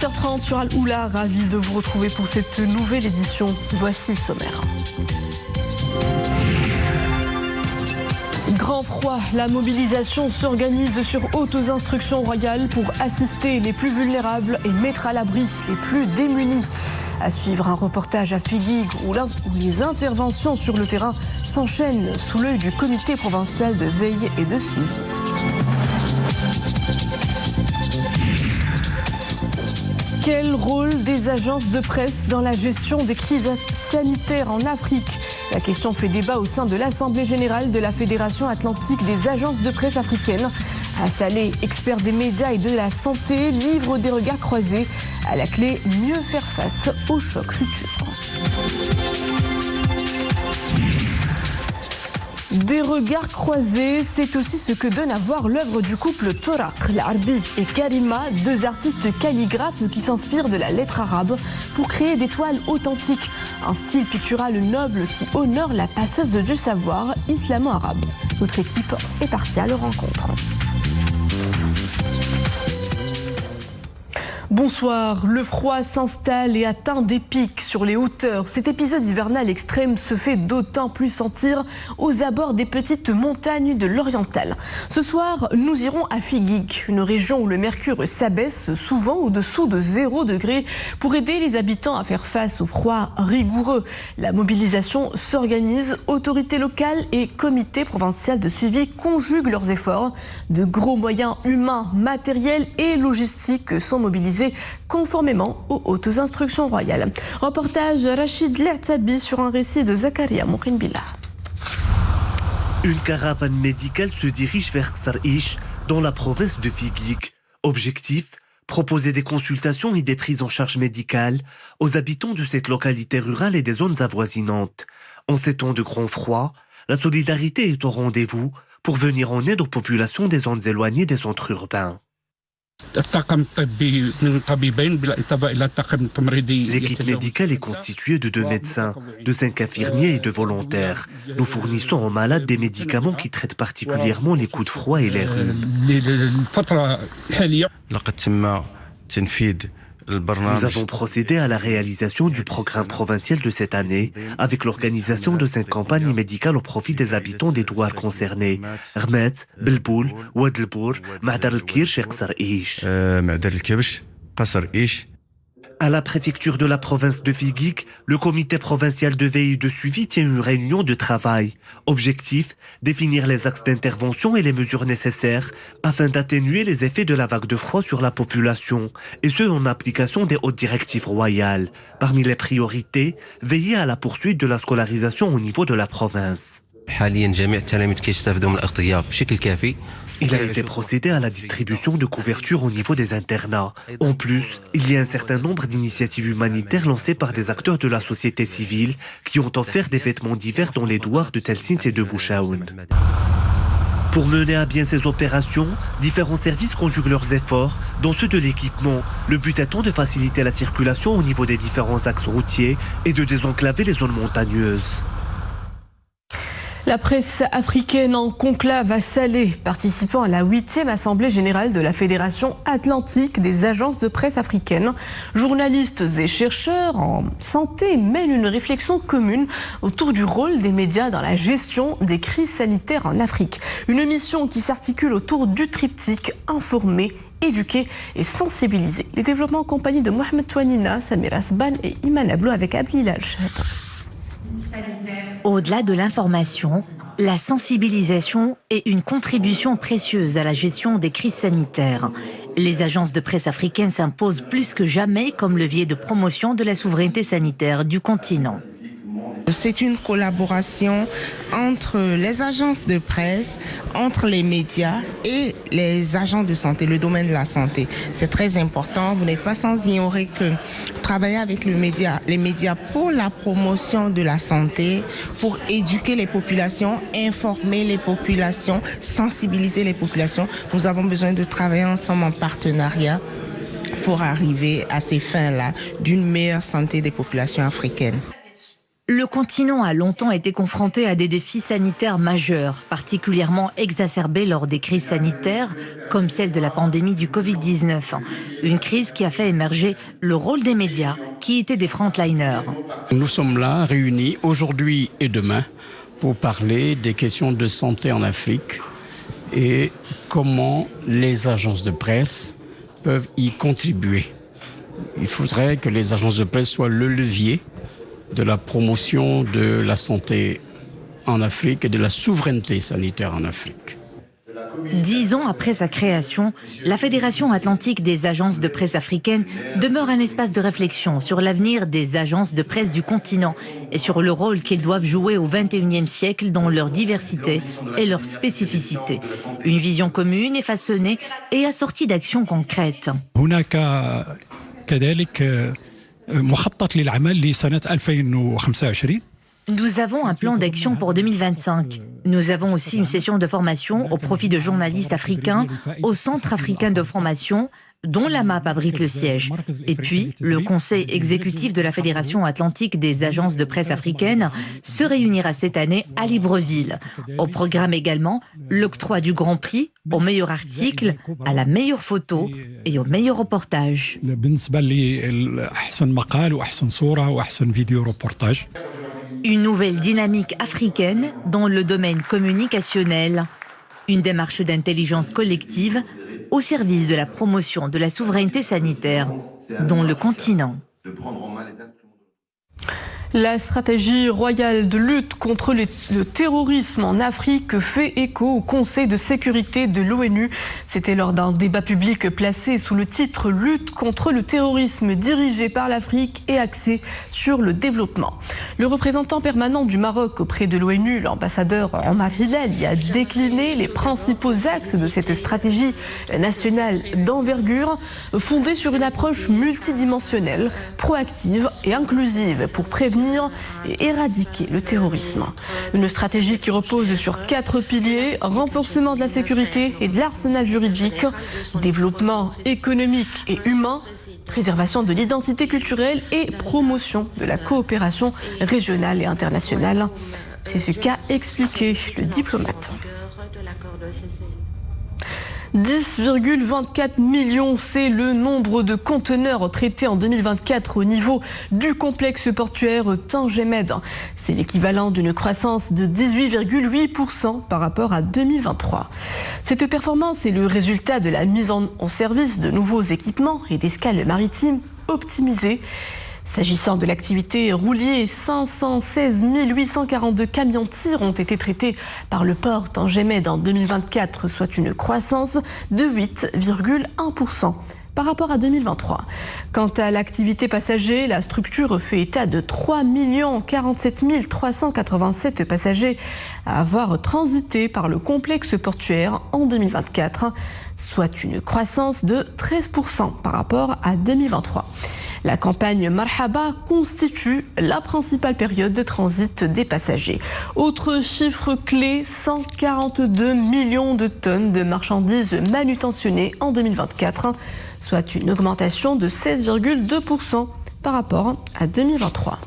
8h30 sur Al-Oula, ravi de vous retrouver pour cette nouvelle édition. Voici le sommaire. Grand froid, la mobilisation s'organise sur hautes instructions royales pour assister les plus vulnérables et mettre à l'abri les plus démunis. À suivre un reportage à Figuig où les interventions sur le terrain s'enchaînent sous l'œil du comité provincial de veille et de suivi. Quel rôle des agences de presse dans la gestion des crises sanitaires en Afrique ? La question fait débat au sein de l'Assemblée générale de la Fédération atlantique des agences de presse africaines. À Salé, expert des médias et de la santé, livre des regards croisés. À la clé, mieux faire face aux chocs futurs. Des regards croisés, c'est aussi ce que donne à voir l'œuvre du couple Torak, Larbi et Karima, deux artistes calligraphes qui s'inspirent de la lettre arabe pour créer des toiles authentiques. Un style pictural noble qui honore la passeuse du savoir islamo-arabe. Notre équipe est partie à leur rencontre. Bonsoir, le froid s'installe et atteint des pics sur les hauteurs. Cet épisode hivernal extrême se fait d'autant plus sentir aux abords des petites montagnes de l'Oriental. Ce soir, nous irons à Figuig, une région où le mercure s'abaisse souvent au-dessous de 0 degré pour aider les habitants à faire face au froid rigoureux. La mobilisation s'organise, autorités locales et comités provinciaux de suivi conjuguent leurs efforts. De gros moyens humains, matériels et logistiques sont mobilisés conformément aux hautes instructions royales. Reportage Rachid Leatabi sur un récit de Zakaria Moukinbillah. Une caravane médicale se dirige vers Sar'ish, dans la province de Figuig. Objectif, proposer des consultations et des prises en charge médicales aux habitants de cette localité rurale et des zones avoisinantes. En ces temps de grand froid, la solidarité est au rendez-vous pour venir en aide aux populations des zones éloignées des centres urbains. L'équipe médicale est constituée de 2 médecins, de 5 infirmiers et de volontaires. Nous fournissons aux malades des médicaments qui traitent particulièrement les coups de froid et les rhumes. Nous avons procédé à la réalisation du programme provincial de cette année avec l'organisation de 5 campagnes médicales au profit des habitants des douars concernés. Rmet, Belboul, Ouadlbour, Ma'dar el-Kirch et Qasr Ish. À la préfecture de la province de Figuig, le comité provincial de veille et de suivi tient une réunion de travail. Objectif, définir les axes d'intervention et les mesures nécessaires afin d'atténuer les effets de la vague de froid sur la population, et ce en application des hautes directives royales. Parmi les priorités, veiller à la poursuite de la scolarisation au niveau de la province. Il a été procédé à la distribution de couvertures au niveau des internats. En plus, il y a un certain nombre d'initiatives humanitaires lancées par des acteurs de la société civile qui ont offert des vêtements d'hiver dans les douars de Telsint et de Bouchaoun. Pour mener à bien ces opérations, différents services conjuguent leurs efforts, dont ceux de l'équipement, le but étant de faciliter la circulation au niveau des différents axes routiers et de désenclaver les zones montagneuses. La presse africaine en conclave à Salé, participant à la 8e Assemblée générale de la Fédération atlantique des agences de presse africaines. Journalistes et chercheurs en santé mènent une réflexion commune autour du rôle des médias dans la gestion des crises sanitaires en Afrique. Une mission qui s'articule autour du triptyque informer, éduquer et sensibiliser. Les développements en compagnie de Mohamed Touanina, Samir Asban et Iman Ablo avec Abdilal. Au-delà de l'information, la sensibilisation est une contribution précieuse à la gestion des crises sanitaires. Les agences de presse africaines s'imposent plus que jamais comme levier de promotion de la souveraineté sanitaire du continent. C'est une collaboration entre les agences de presse, entre les médias et les agents de santé, le domaine de la santé. C'est très important. Vous n'êtes pas sans ignorer que travailler avec les médias pour la promotion de la santé, pour éduquer les populations, informer les populations, sensibiliser les populations, nous avons besoin de travailler ensemble en partenariat pour arriver à ces fins-là d'une meilleure santé des populations africaines. Le continent a longtemps été confronté à des défis sanitaires majeurs, particulièrement exacerbés lors des crises sanitaires, comme celle de la pandémie du Covid-19. Une crise qui a fait émerger le rôle des médias, qui étaient des frontliners. Nous sommes là, réunis aujourd'hui et demain, pour parler des questions de santé en Afrique et comment les agences de presse peuvent y contribuer. Il faudrait que les agences de presse soient le levier de la promotion de la santé en Afrique et de la souveraineté sanitaire en Afrique. 10 ans après sa création, la Fédération atlantique des agences de presse africaines demeure un espace de réflexion sur l'avenir des agences de presse du continent et sur le rôle qu'elles doivent jouer au XXIe siècle dans leur diversité et leur spécificité. Une vision commune et façonnée et assortie d'actions concrètes. Nous avons un plan d'action pour 2025. Nous avons aussi une session de formation au profit de journalistes africains au Centre africain de formation, dont la MAP abrite le siège. Et puis, le Conseil exécutif de la Fédération atlantique des agences de presse africaines se réunira cette année à Libreville. Au programme également, l'octroi du Grand Prix au meilleur article, à la meilleure photo et au meilleur reportage. Une nouvelle dynamique africaine dans le domaine communicationnel. Une démarche d'intelligence collective au service de la promotion de la souveraineté sanitaire dans le continent. La stratégie royale de lutte contre le terrorisme en Afrique fait écho au Conseil de sécurité de l'ONU. C'était lors d'un débat public placé sous le titre « Lutte contre le terrorisme » dirigé par l'Afrique et axé sur le développement. Le représentant permanent du Maroc auprès de l'ONU, l'ambassadeur Omar Hillel, y a décliné les principaux axes de cette stratégie nationale d'envergure fondée sur une approche multidimensionnelle, proactive et inclusive pour prévenir et éradiquer le terrorisme. Une stratégie qui repose sur 4 piliers: renforcement de la sécurité et de l'arsenal juridique, développement économique et humain, préservation de l'identité culturelle et promotion de la coopération régionale et internationale. C'est ce qu'a expliqué le diplomate. 10,24 millions, c'est le nombre de conteneurs traités en 2024 au niveau du complexe portuaire Tangemed. C'est l'équivalent d'une croissance de 18,8% par rapport à 2023. Cette performance est le résultat de la mise en service de nouveaux équipements et d'escales maritimes optimisées. S'agissant de l'activité roulier, 516 842 camions-tirs ont été traités par le port Tangemed en 2024, soit une croissance de 8,1% par rapport à 2023. Quant à l'activité passager, la structure fait état de 3 047 387 passagers à avoir transité par le complexe portuaire en 2024, soit une croissance de 13% par rapport à 2023. La campagne Marhaba constitue la principale période de transit des passagers. Autre chiffre clé, 142 millions de tonnes de marchandises manutentionnées en 2024, soit une augmentation de 16,2% par rapport à 2023.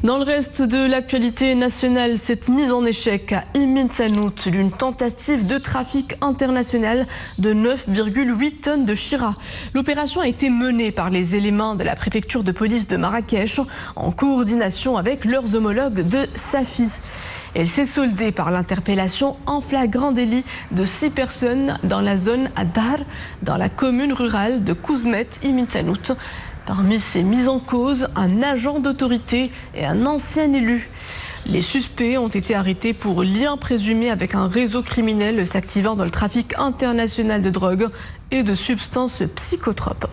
Dans le reste de l'actualité nationale, cette mise en échec à Imitanout d'une tentative de trafic international de 9,8 tonnes de Chira. L'opération a été menée par les éléments de la préfecture de police de Marrakech en coordination avec leurs homologues de Safi. Elle s'est soldée par l'interpellation en flagrant délit de 6 personnes dans la zone Adar, dans la commune rurale de Kouzmet, Imitanout. Parmi ces mises en cause, un agent d'autorité et un ancien élu. Les suspects ont été arrêtés pour lien présumé avec un réseau criminel s'activant dans le trafic international de drogue et de substances psychotropes.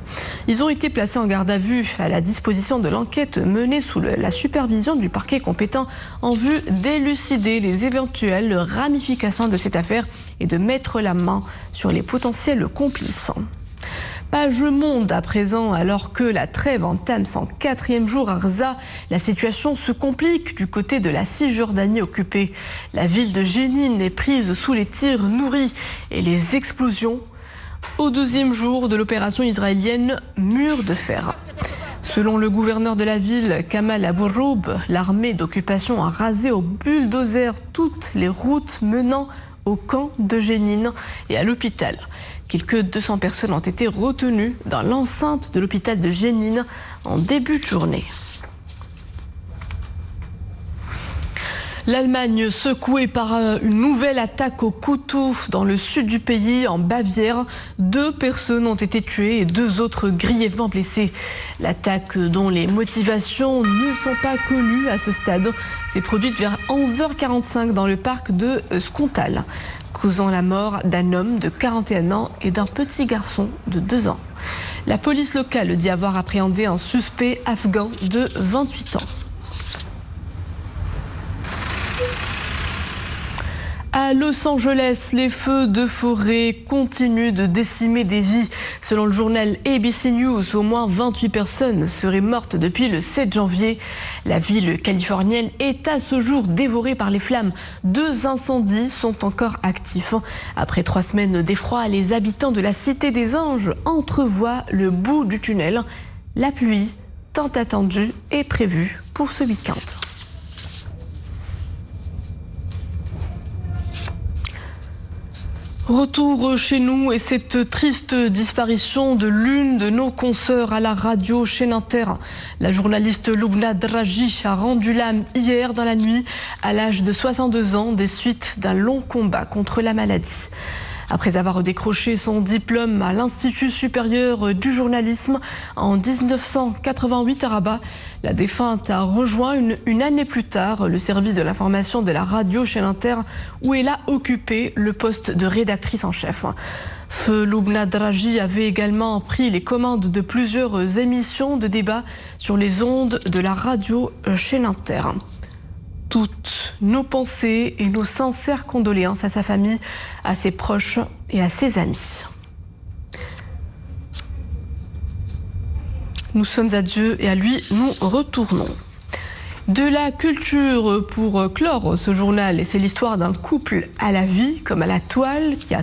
Ils ont été placés en garde à vue à la disposition de l'enquête menée sous la supervision du parquet compétent en vue d'élucider les éventuelles ramifications de cette affaire et de mettre la main sur les potentiels complices. Page Monde à présent, alors que la trêve entame son 4e jour à Rza, la situation se complique du côté de la Cisjordanie occupée. La ville de Jénine est prise sous les tirs nourris et les explosions au 2e jour de l'opération israélienne Mur de fer. Selon le gouverneur de la ville, Kamal Abou-Roub, l'armée d'occupation a rasé au bulldozer toutes les routes menant au camp de Jenin et à l'hôpital. Quelques 200 personnes ont été retenues dans l'enceinte de l'hôpital de Jenin en début de journée. L'Allemagne secouée par une nouvelle attaque au couteau dans le sud du pays, en Bavière. 2 personnes ont été tuées et 2 autres grièvement blessées. L'attaque, dont les motivations ne sont pas connues à ce stade, s'est produite vers 11h45 dans le parc de Skontal, causant la mort d'un homme de 41 ans et d'un petit garçon de 2 ans. La police locale dit avoir appréhendé un suspect afghan de 28 ans. À Los Angeles, les feux de forêt continuent de décimer des vies. Selon le journal ABC News, au moins 28 personnes seraient mortes depuis le 7 janvier. La ville californienne est à ce jour dévorée par les flammes. 2 incendies sont encore actifs. Après 3 semaines d'effroi, les habitants de la Cité des Anges entrevoient le bout du tunnel. La pluie, tant attendue, est prévue pour ce week-end. Retour chez nous et cette triste disparition de l'une de nos consoeurs à la radio chaîne Inter. La journaliste Loubna Draji a rendu l'âme hier dans la nuit à l'âge de 62 ans des suites d'un long combat contre la maladie. Après avoir décroché son diplôme à l'Institut supérieur du journalisme en 1988 à Rabat, la défunte a rejoint une année plus tard le service de l'information de la radio chaîne Inter, où elle a occupé le poste de rédactrice en chef. Feu Loubna Draji avait également pris les commandes de plusieurs émissions de débat sur les ondes de la radio chaîne Inter. Toutes nos pensées et nos sincères condoléances à sa famille, à ses proches et à ses amis. Nous sommes à Dieu et à lui nous retournons. De la culture pour clore ce journal, et c'est l'histoire d'un couple à la vie comme à la toile qui,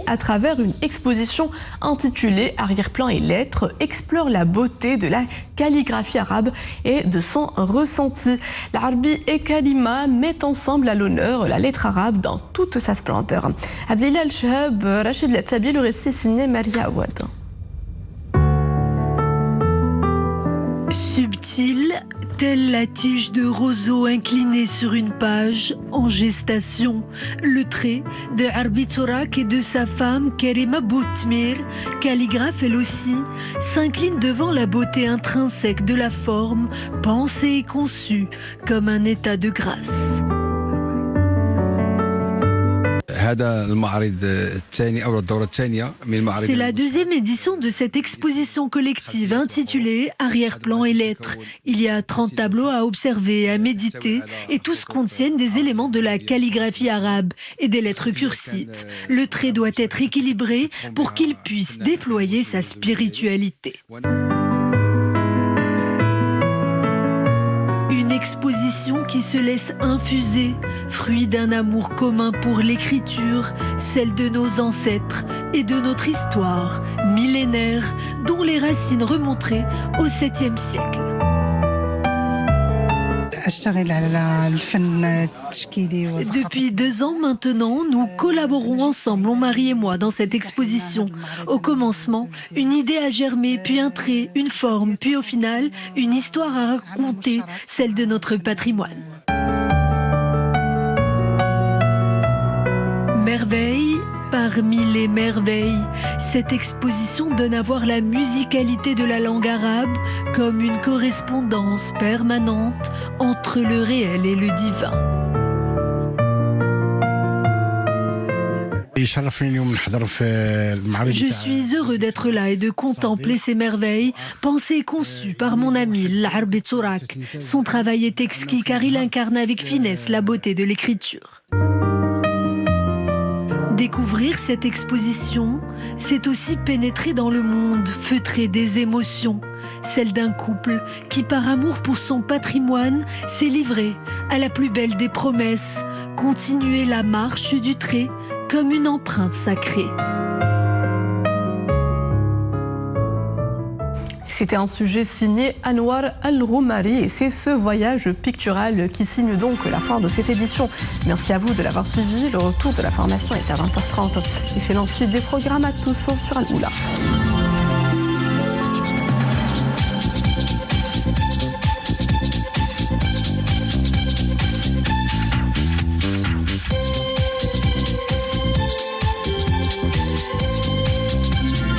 à travers une exposition intitulée Arrière-plan et lettres, explore la beauté de la calligraphie arabe et de son ressenti. L'Arbi et Kalima mettent ensemble à l'honneur la lettre arabe dans toute sa splendeur. Abdellah Al-Shahab, Rachid Latsabi, le récit signé Maria Awad. Subtil, telle la tige de roseau inclinée sur une page en gestation, le trait de Arbi Tourak et de sa femme Kerima Boutmir, calligraphe elle aussi, s'incline devant la beauté intrinsèque de la forme, pensée et conçue comme un état de grâce. C'est la 2e édition de cette exposition collective intitulée Arrière-plan et lettres. Il y a 30 tableaux à observer et à méditer et tous contiennent des éléments de la calligraphie arabe et des lettres cursives. Le trait doit être équilibré pour qu'il puisse déployer sa spiritualité. Une exposition qui se laisse infuser, fruit d'un amour commun pour l'écriture, celle de nos ancêtres et de notre histoire millénaire, dont les racines remonteraient au 7e siècle. Depuis 2 ans maintenant, nous collaborons ensemble, mon mari et moi, dans cette exposition. Au commencement, une idée a germé, puis un trait, une forme, puis au final, une histoire à raconter, celle de notre patrimoine. Merveille parmi les merveilles. Cette exposition donne à voir la musicalité de la langue arabe comme une correspondance permanente entre le réel et le divin. Je suis heureux d'être là et de contempler ces merveilles, pensées et conçues par mon ami l'Arbi Tourak. Son travail est exquis car il incarne avec finesse la beauté de l'écriture. Découvrir cette exposition, c'est aussi pénétrer dans le monde feutré des émotions, celle d'un couple qui, par amour pour son patrimoine, s'est livré à la plus belle des promesses, continuer la marche du trait comme une empreinte sacrée. C'était un sujet signé Anwar Al-Roumari et c'est ce voyage pictural qui signe donc la fin de cette édition. Merci à vous de l'avoir suivi. Le retour de la formation est à 20h30. Excellente suite des programmes à tous sur Al-Oula.